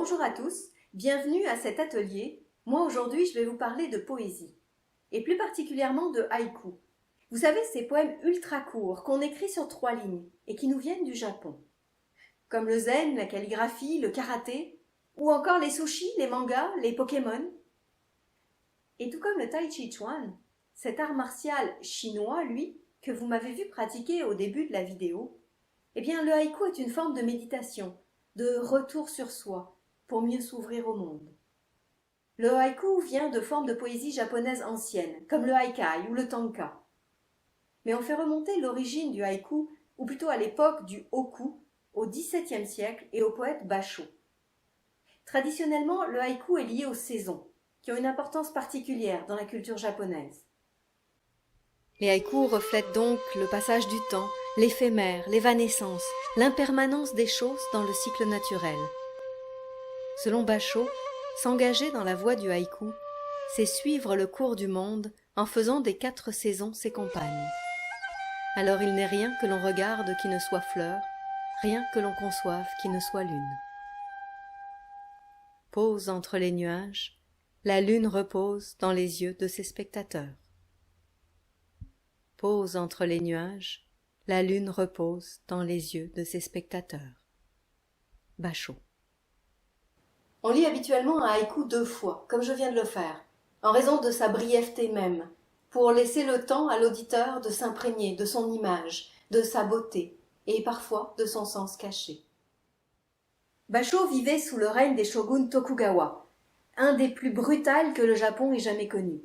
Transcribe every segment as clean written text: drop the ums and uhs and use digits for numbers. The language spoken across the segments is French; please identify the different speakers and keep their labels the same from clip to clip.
Speaker 1: Bonjour à tous, bienvenue à cet atelier. Moi aujourd'hui je vais vous parler de poésie, et plus particulièrement de haïku. Vous savez, ces poèmes ultra courts qu'on écrit sur 3 lignes et qui nous viennent du Japon. Comme le zen, la calligraphie, le karaté, ou encore les sushis, les mangas, les Pokémon. Et tout comme le Tai Chi Chuan, cet art martial chinois, lui, que vous m'avez vu pratiquer au début de la vidéo, eh bien le haïku est une forme de méditation, de retour sur soi, pour mieux s'ouvrir au monde. Le haïku vient de formes de poésie japonaise anciennes, comme le haikai ou le tanka. Mais on fait remonter l'origine du haïku, ou plutôt à l'époque du hokku, au XVIIe siècle et au poète Basho. Traditionnellement, le haïku est lié aux saisons, qui ont une importance particulière dans la culture japonaise. Les haïkus reflètent donc le passage du temps, l'éphémère, l'évanescence, l'impermanence des choses dans le cycle naturel. Selon Basho, s'engager dans la voie du haïku, c'est suivre le cours du monde en faisant des 4 saisons ses compagnes. Alors il n'est rien que l'on regarde qui ne soit fleur, rien que l'on conçoive qui ne soit lune. Pose entre les nuages, la lune repose dans les yeux de ses spectateurs. Pose entre les nuages, la lune repose dans les yeux de ses spectateurs. Basho. On lit habituellement un haïku 2 fois, comme je viens de le faire, en raison de sa brièveté même, pour laisser le temps à l'auditeur de s'imprégner de son image, de sa beauté, et parfois de son sens caché. Basho vivait sous le règne des shoguns Tokugawa, un des plus brutals que le Japon ait jamais connu.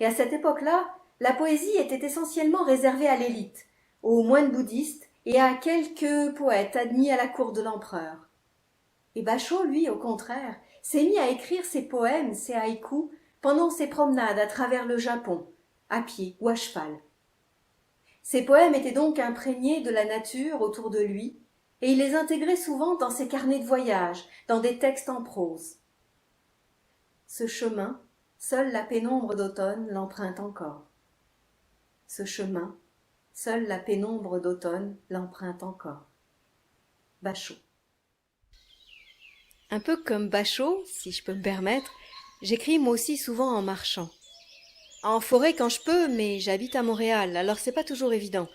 Speaker 1: Et à cette époque-là, la poésie était essentiellement réservée à l'élite, aux moines bouddhistes et à quelques poètes admis à la cour de l'empereur. Et Basho, lui, au contraire, s'est mis à écrire ses poèmes, ses haïkus, pendant ses promenades à travers le Japon, à pied ou à cheval. Ses poèmes étaient donc imprégnés de la nature autour de lui, et il les intégrait souvent dans ses carnets de voyage, dans des textes en prose. Ce chemin, seule la pénombre d'automne l'emprunte encore. Ce chemin, seule la pénombre d'automne l'emprunte encore. Basho. Un peu comme Basho, si je peux me permettre, j'écris moi aussi souvent en marchant. En forêt quand je peux, mais j'habite à Montréal, alors c'est pas toujours évident.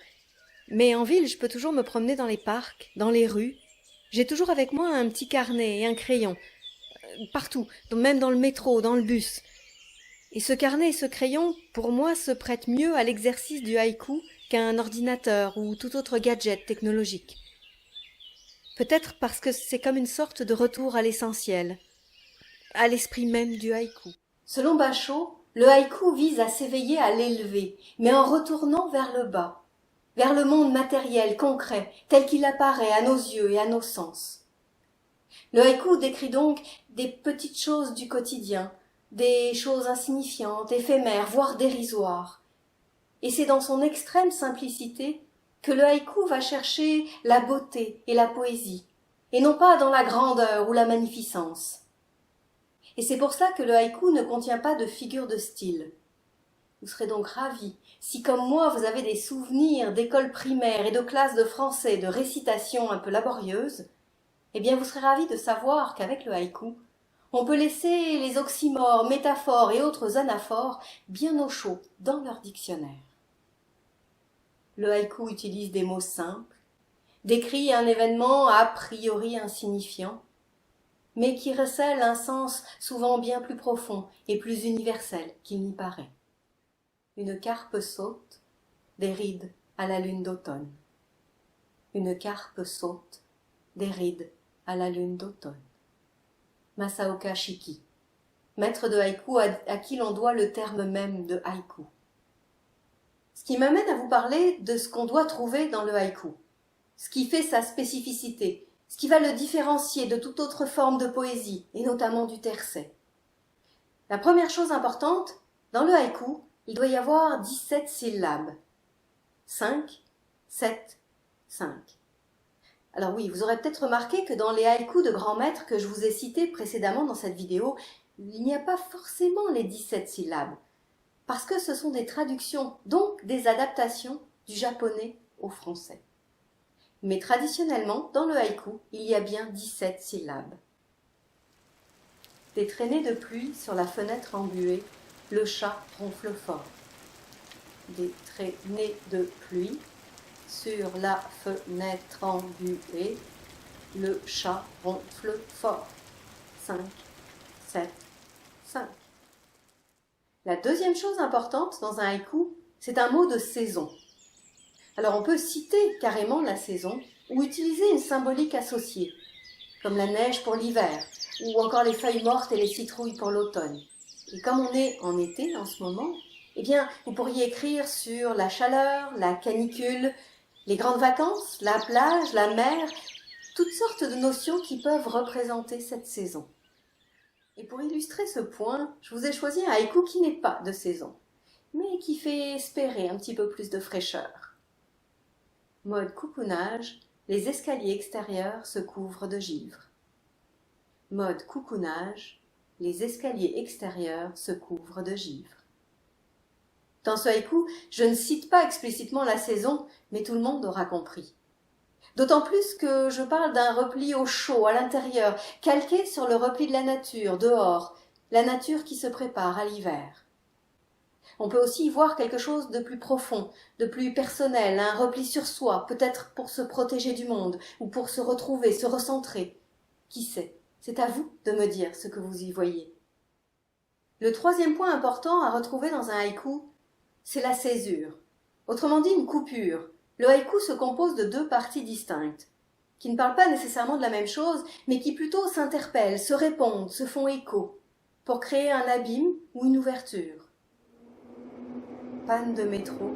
Speaker 1: Mais en ville, je peux toujours me promener dans les parcs, dans les rues. J'ai toujours avec moi un petit carnet et un crayon. Partout, même dans le métro, dans le bus. Et ce carnet et ce crayon, pour moi, se prêtent mieux à l'exercice du haïku qu'un ordinateur ou tout autre gadget technologique. Peut-être parce que c'est comme une sorte de retour à l'essentiel, à l'esprit même du haïku. Selon Basho, le haïku vise à s'éveiller à l'élevé, mais en retournant vers le bas, vers le monde matériel, concret, tel qu'il apparaît à nos yeux et à nos sens. Le haïku décrit donc des petites choses du quotidien, des choses insignifiantes, éphémères, voire dérisoires. Et c'est dans son extrême simplicité que le haïku va chercher la beauté et la poésie, et non pas dans la grandeur ou la magnificence. Et c'est pour ça que le haïku ne contient pas de figure de style. Vous serez donc ravis, si comme moi vous avez des souvenirs d'école primaire et de classes de français de récitation un peu laborieuses, eh bien vous serez ravis de savoir qu'avec le haïku, on peut laisser les oxymores, métaphores et autres anaphores bien au chaud dans leur dictionnaire. Le haïku utilise des mots simples, décrit un événement a priori insignifiant, mais qui recèle un sens souvent bien plus profond et plus universel qu'il n'y paraît. Une carpe saute, des rides à la lune d'automne. Une carpe saute, des rides à la lune d'automne. Masaoka Shiki, maître de haïku à qui l'on doit le terme même de haïku. Ce qui m'amène à vous parler de ce qu'on doit trouver dans le haïku, ce qui fait sa spécificité, ce qui va le différencier de toute autre forme de poésie, et notamment du tercet. La première chose importante, dans le haïku, il doit y avoir 17 syllabes. 5, 7, 5. Alors oui, vous aurez peut-être remarqué que dans les haïkus de grands maîtres que je vous ai cités précédemment dans cette vidéo, il n'y a pas forcément les 17 syllabes, parce que ce sont des traductions, donc des adaptations du japonais au français. Mais traditionnellement, dans le haïku, il y a bien 17 syllabes. Des traînées de pluie sur la fenêtre embuée, le chat ronfle fort. Des traînées de pluie sur la fenêtre embuée, le chat ronfle fort. 5, 7, 5. La deuxième chose importante dans un haïku, c'est un mot de saison. Alors on peut citer carrément la saison ou utiliser une symbolique associée, comme la neige pour l'hiver, ou encore les feuilles mortes et les citrouilles pour l'automne. Et comme on est en été en ce moment, eh bien, vous pourriez écrire sur la chaleur, la canicule, les grandes vacances, la plage, la mer, toutes sortes de notions qui peuvent représenter cette saison. Et pour illustrer ce point, je vous ai choisi un haïku qui n'est pas de saison, mais qui fait espérer un petit peu plus de fraîcheur. Mode coucounage, les escaliers extérieurs se couvrent de givre. Mode coucounage, les escaliers extérieurs se couvrent de givre. Dans ce haïku, je ne cite pas explicitement la saison, mais tout le monde aura compris. D'autant plus que je parle d'un repli au chaud à l'intérieur, calqué sur le repli de la nature, dehors, la nature qui se prépare à l'hiver. On peut aussi y voir quelque chose de plus profond, de plus personnel, un repli sur soi, peut-être pour se protéger du monde, ou pour se retrouver, se recentrer. Qui sait? C'est à vous de me dire ce que vous y voyez. Le troisième point important à retrouver dans un haïku, c'est la césure. Autrement dit, une coupure. Le haïku se compose de deux parties distinctes, qui ne parlent pas nécessairement de la même chose, mais qui plutôt s'interpellent, se répondent, se font écho, pour créer un abîme ou une ouverture. Panne de métro,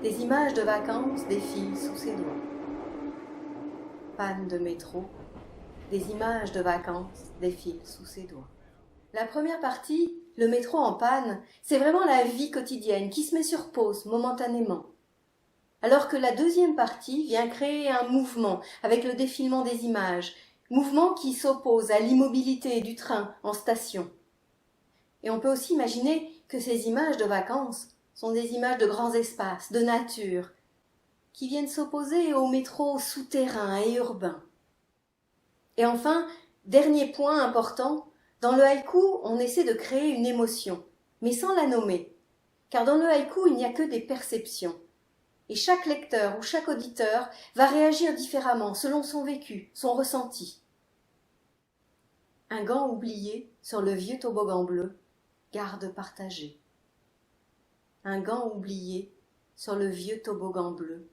Speaker 1: des images de vacances défilent sous ses doigts. Panne de métro, des images de vacances défilent sous ses doigts. La première partie, le métro en panne, c'est vraiment la vie quotidienne qui se met sur pause momentanément. Alors que la deuxième partie vient créer un mouvement avec le défilement des images, mouvement qui s'oppose à l'immobilité du train en station. Et on peut aussi imaginer que ces images de vacances sont des images de grands espaces, de nature, qui viennent s'opposer au métro souterrain et urbain. Et enfin, dernier point important, dans le haïku, on essaie de créer une émotion, mais sans la nommer, car dans le haïku, il n'y a que des perceptions. Et chaque lecteur ou chaque auditeur va réagir différemment selon son vécu, son ressenti. Un gant oublié sur le vieux toboggan bleu, garde partagée. Un gant oublié sur le vieux toboggan bleu,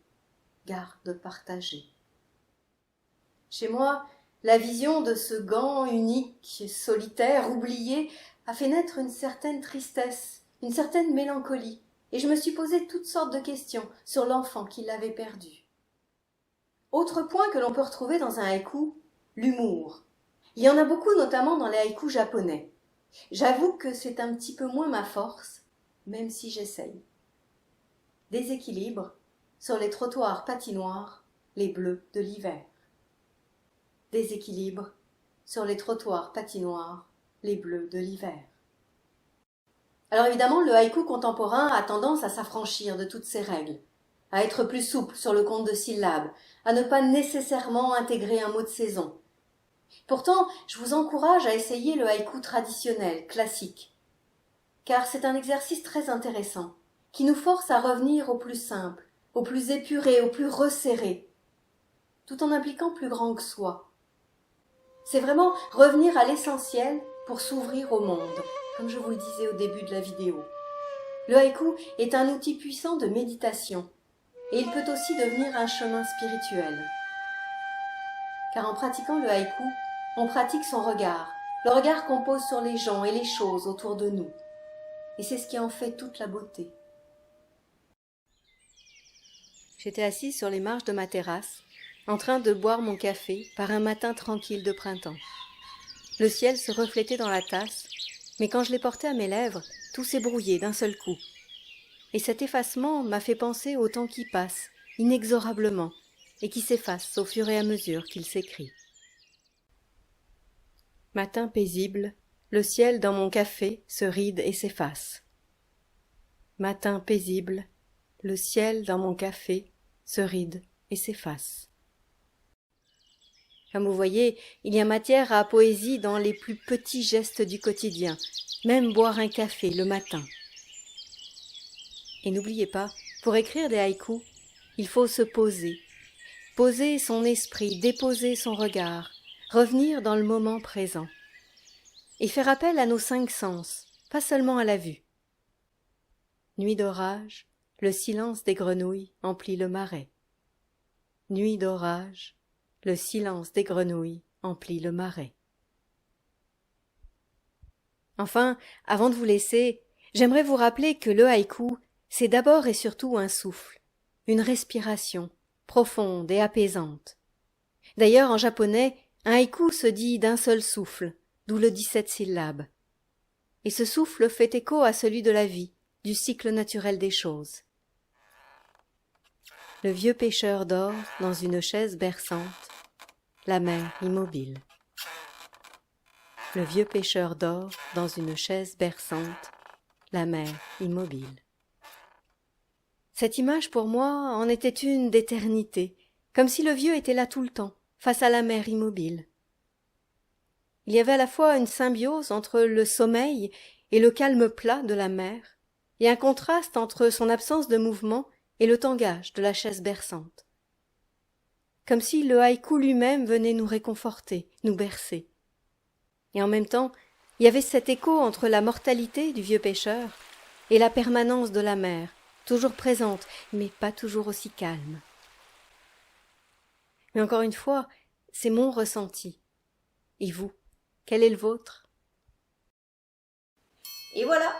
Speaker 1: garde partagée. Chez moi, la vision de ce gant unique, solitaire, oublié, a fait naître une certaine tristesse, une certaine mélancolie, et je me suis posé toutes sortes de questions sur l'enfant qui l'avait perdu. Autre point que l'on peut retrouver dans un haïku, l'humour. Il y en a beaucoup, notamment dans les haïkus japonais. J'avoue que c'est un petit peu moins ma force, même si j'essaye. Déséquilibre, sur les trottoirs patinoires, les bleus de l'hiver. Déséquilibre, sur les trottoirs patinoires, les bleus de l'hiver. Alors évidemment, le haïku contemporain a tendance à s'affranchir de toutes ces règles, à être plus souple sur le compte de syllabes, à ne pas nécessairement intégrer un mot de saison. Pourtant, je vous encourage à essayer le haïku traditionnel, classique, car c'est un exercice très intéressant, qui nous force à revenir au plus simple, au plus épuré, au plus resserré, tout en impliquant plus grand que soi. C'est vraiment revenir à l'essentiel pour s'ouvrir au monde, comme je vous le disais au début de la vidéo. Le haïku est un outil puissant de méditation, et il peut aussi devenir un chemin spirituel. Car en pratiquant le haïku, on pratique son regard, le regard qu'on pose sur les gens et les choses autour de nous. Et c'est ce qui en fait toute la beauté. J'étais assise sur les marches de ma terrasse, en train de boire mon café par un matin tranquille de printemps. Le ciel se reflétait dans la tasse, mais quand je l'ai porté à mes lèvres, tout s'est brouillé d'un seul coup. Et cet effacement m'a fait penser au temps qui passe, inexorablement, et qui s'efface au fur et à mesure qu'il s'écrit. Matin paisible, le ciel dans mon café se ride et s'efface. Matin paisible, le ciel dans mon café se ride et s'efface. Comme vous voyez, il y a matière à poésie dans les plus petits gestes du quotidien, même boire un café le matin. Et n'oubliez pas, pour écrire des haïkus, il faut se poser. Poser son esprit, déposer son regard, revenir dans le moment présent. Et faire appel à nos 5 sens, pas seulement à la vue. Nuit d'orage, le silence des grenouilles emplit le marais. Nuit d'orage, le silence des grenouilles emplit le marais. Enfin, avant de vous laisser, j'aimerais vous rappeler que le haïku, c'est d'abord et surtout un souffle, une respiration profonde et apaisante. D'ailleurs, en japonais, un haïku se dit d'un seul souffle, d'où le 17 syllabes. Et ce souffle fait écho à celui de la vie, du cycle naturel des choses. Le vieux pêcheur dort dans une chaise berçante, la mer immobile. Le vieux pêcheur dort dans une chaise berçante, la mer immobile. Cette image pour moi en était une d'éternité, comme si le vieux était là tout le temps, face à la mer immobile. Il y avait à la fois une symbiose entre le sommeil et le calme plat de la mer, et un contraste entre son absence de mouvement et le tangage de la chaise berçante. Comme si le haïku lui-même venait nous réconforter, nous bercer. Et en même temps, il y avait cet écho entre la mortalité du vieux pêcheur et la permanence de la mer, toujours présente, mais pas toujours aussi calme. Mais encore une fois, c'est mon ressenti. Et vous, quel est le vôtre? Et voilà,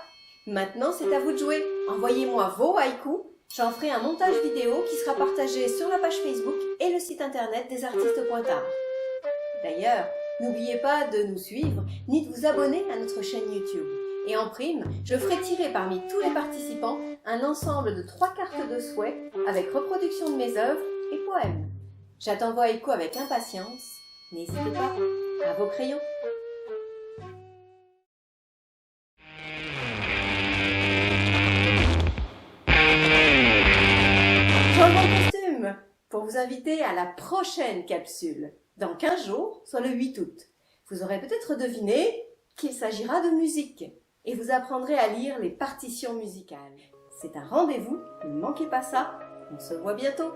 Speaker 1: maintenant c'est à vous de jouer. Envoyez-moi vos haïkus, j'en ferai un montage vidéo qui sera partagé sur la page Facebook et le site internet des artistes pointards. D'ailleurs, n'oubliez pas de nous suivre ni de vous abonner à notre chaîne YouTube. Et en prime, je ferai tirer parmi tous les participants un ensemble de 3 cartes de souhait avec reproduction de mes œuvres et poèmes. J'attends vos haïkus avec impatience. N'hésitez pas, à vos crayons. Changement de costume pour vous inviter à la prochaine capsule, dans 15 jours, soit le 8 août. Vous aurez peut-être deviné qu'il s'agira de musique et vous apprendrez à lire les partitions musicales. C'est un rendez-vous, ne manquez pas ça, on se voit bientôt.